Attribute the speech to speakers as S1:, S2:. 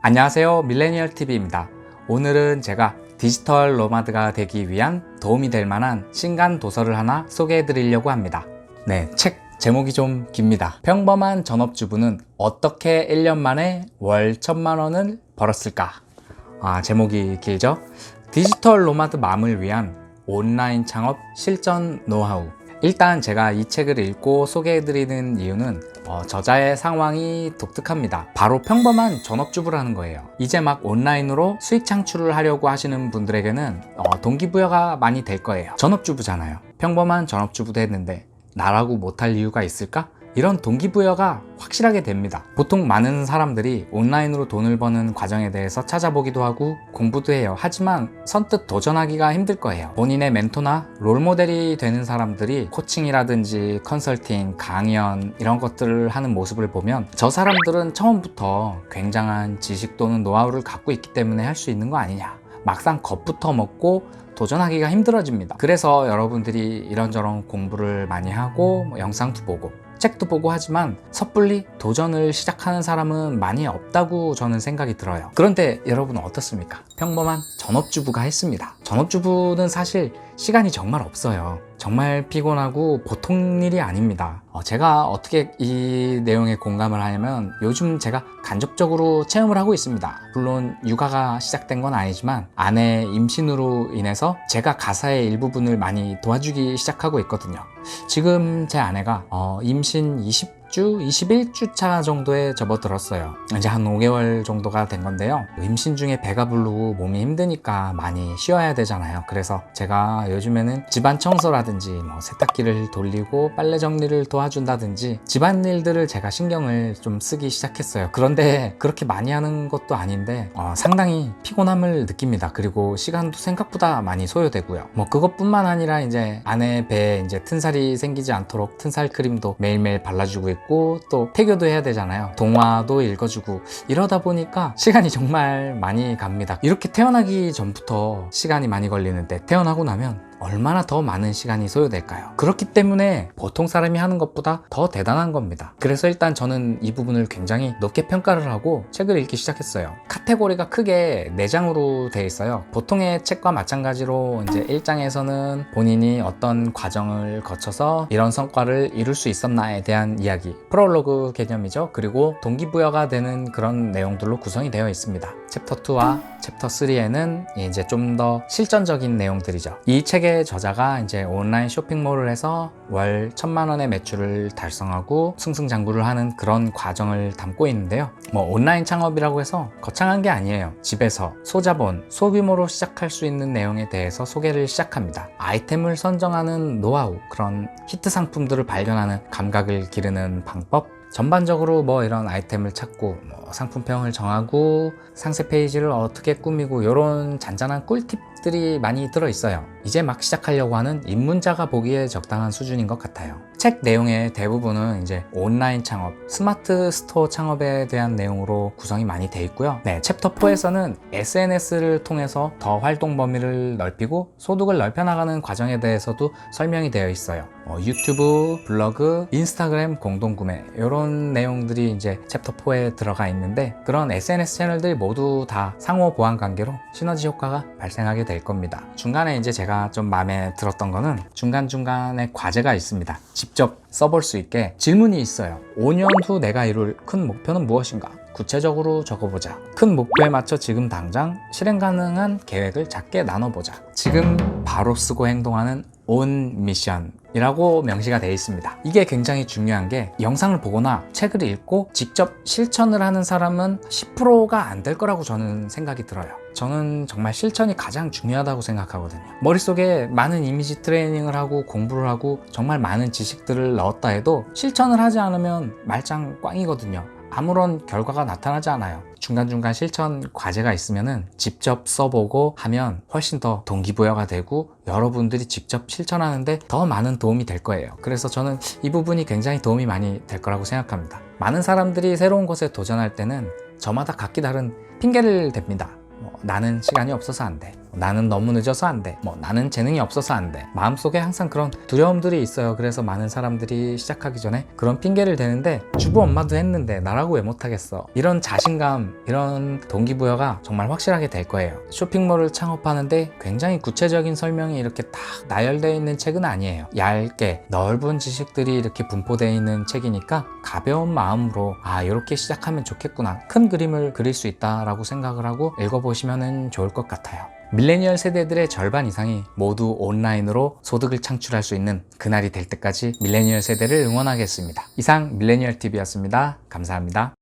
S1: 안녕하세요, 밀레니얼TV입니다. 오늘은 제가 디지털 노마드가 되기 위한 도움이 될 만한 신간 도서를 하나 소개해 드리려고 합니다. 네, 책 제목이 좀 깁니다. 평범한 전업주부는 어떻게 1년 만에 월 1,000만 원을 벌었을까? 제목이 길죠? 디지털 노마드 맘을 위한 온라인 창업 실전 노하우. 일단 제가 이 책을 읽고 소개해드리는 이유는 저자의 상황이 독특합니다. 바로 평범한 전업주부라는 거예요. 이제 막 온라인으로 수익 창출을 하려고 하시는 분들에게는 동기부여가 많이 될 거예요. 전업주부잖아요. 평범한 전업주부도 했는데 나라고 못할 이유가 있을까? 이런 동기부여가 확실하게 됩니다. 보통 많은 사람들이 온라인으로 돈을 버는 과정에 대해서 찾아보기도 하고 공부도 해요. 하지만 선뜻 도전하기가 힘들 거예요. 본인의 멘토나 롤모델이 되는 사람들이 코칭이라든지 컨설팅, 강연 이런 것들을 하는 모습을 보면 저 사람들은 처음부터 굉장한 지식 또는 노하우를 갖고 있기 때문에 할 수 있는 거 아니냐, 막상 겁부터 먹고 도전하기가 힘들어집니다. 그래서 여러분들이 이런저런 공부를 많이 하고 영상도 보고 책도 보고 하지만 섣불리 도전을 시작하는 사람은 많이 없다고 저는 생각이 들어요. 그런데 여러분은 어떻습니까? 평범한 전업주부가 했습니다. 전업주부는 사실 시간이 정말 없어요. 정말 피곤하고 보통 일이 아닙니다. 제가 어떻게 이 내용에 공감을 하냐면 요즘 제가 간접적으로 체험을 하고 있습니다. 물론 육아가 시작된 건 아니지만 아내 임신으로 인해서 제가 가사의 일부분을 많이 도와주기 시작하고 있거든요. 지금 제 아내가 임신 21주 차 정도에 접어들었어요. 이제 한 5개월 정도가 된 건데요. 임신 중에 배가 부르고 몸이 힘드니까 많이 쉬어야 되잖아요. 그래서 제가 요즘에는 집안 청소라든지 세탁기를 돌리고 빨래 정리를 도와준다든지 집안일들을 제가 신경을 좀 쓰기 시작했어요. 그런데 그렇게 많이 하는 것도 아닌데 상당히 피곤함을 느낍니다. 그리고 시간도 생각보다 많이 소요되고요. 그것뿐만 아니라 이제 아내 배에 이제 튼살이 생기지 않도록 튼살 크림도 매일매일 발라주고 있고 또 태교도 해야 되잖아요. 동화도 읽어주고 이러다 보니까 시간이 정말 많이 갑니다. 이렇게 태어나기 전부터 시간이 많이 걸리는데 태어나고 나면 얼마나 더 많은 시간이 소요될까요? 그렇기 때문에 보통 사람이 하는 것보다 더 대단한 겁니다. 그래서 일단 저는 이 부분을 굉장히 높게 평가를 하고 책을 읽기 시작했어요. 카테고리가 크게 4장으로 되어 있어요. 보통의 책과 마찬가지로 이제 1장에서는 본인이 어떤 과정을 거쳐서 이런 성과를 이룰 수 있었나에 대한 이야기, 프롤로그 개념이죠. 그리고 동기부여가 되는 그런 내용들로 구성이 되어 있습니다. 챕터 2와 챕터 3에는 이제 좀 더 실전적인 내용들이죠. 이 책의 저자가 이제 온라인 쇼핑몰을 해서 월 1,000만 원의 매출을 달성하고 승승장구를 하는 그런 과정을 담고 있는데요. 온라인 창업이라고 해서 거창한 게 아니에요. 집에서 소자본, 소규모로 시작할 수 있는 내용에 대해서 소개를 시작합니다. 아이템을 선정하는 노하우, 그런 히트 상품들을 발견하는 감각을 기르는 방법, 전반적으로 이런 아이템을 찾고 상품평을 정하고 상세 페이지를 어떻게 꾸미고 이런 잔잔한 꿀팁들이 많이 들어있어요. 이제 막 시작하려고 하는 입문자가 보기에 적당한 수준인 것 같아요. 책 내용의 대부분은 이제 온라인 창업, 스마트 스토어 창업에 대한 내용으로 구성이 많이 돼 있고요. 챕터 4에서는 SNS를 통해서 더 활동 범위를 넓히고 소득을 넓혀나가는 과정에 대해서도 설명이 되어 있어요. 유튜브, 블로그, 인스타그램 공동구매 이런 내용들이 이제 챕터 4에 들어가 있는데 그런 SNS 채널들이 모두 다 상호 보완 관계로 시너지 효과가 발생하게 될 겁니다. 중간에 이제 제가 좀 마음에 들었던 거는 중간중간에 과제가 있습니다. 직접 써볼 수 있게 질문이 있어요. 5년 후 내가 이룰 큰 목표는 무엇인가? 구체적으로 적어보자. 큰 목표에 맞춰 지금 당장 실행 가능한 계획을 작게 나눠보자. 지금 바로 쓰고 행동하는 온 미션이라고 명시가 되어 있습니다. 이게 굉장히 중요한 게 영상을 보거나 책을 읽고 직접 실천을 하는 사람은 10%가 안 될 거라고 저는 생각이 들어요. 저는 정말 실천이 가장 중요하다고 생각하거든요. 머릿속에 많은 이미지 트레이닝을 하고 공부를 하고 정말 많은 지식들을 넣었다 해도 실천을 하지 않으면 말짱 꽝이거든요. 아무런 결과가 나타나지 않아요. 중간중간 실천 과제가 있으면은 직접 써보고 하면 훨씬 더 동기부여가 되고 여러분들이 직접 실천하는데 더 많은 도움이 될 거예요. 그래서 저는 이 부분이 굉장히 도움이 많이 될 거라고 생각합니다. 많은 사람들이 새로운 것에 도전할 때는 저마다 각기 다른 핑계를 댑니다. 나는 시간이 없어서 안 돼. 나는 너무 늦어서 안 돼. 나는 재능이 없어서 안 돼. 마음속에 항상 그런 두려움들이 있어요. 그래서 많은 사람들이 시작하기 전에 그런 핑계를 대는데 주부 엄마도 했는데 나라고 왜 못하겠어. 이런 자신감, 이런 동기부여가 정말 확실하게 될 거예요. 쇼핑몰을 창업하는데 굉장히 구체적인 설명이 이렇게 딱 나열되어 있는 책은 아니에요. 얇게 넓은 지식들이 이렇게 분포되어 있는 책이니까 가벼운 마음으로 이렇게 시작하면 좋겠구나, 큰 그림을 그릴 수 있다라고 생각을 하고 읽어보시면 좋을 것 같아요. 밀레니얼 세대들의 절반 이상이 모두 온라인으로 소득을 창출할 수 있는 그날이 될 때까지 밀레니얼 세대를 응원하겠습니다. 이상 밀레니얼 TV였습니다. 감사합니다.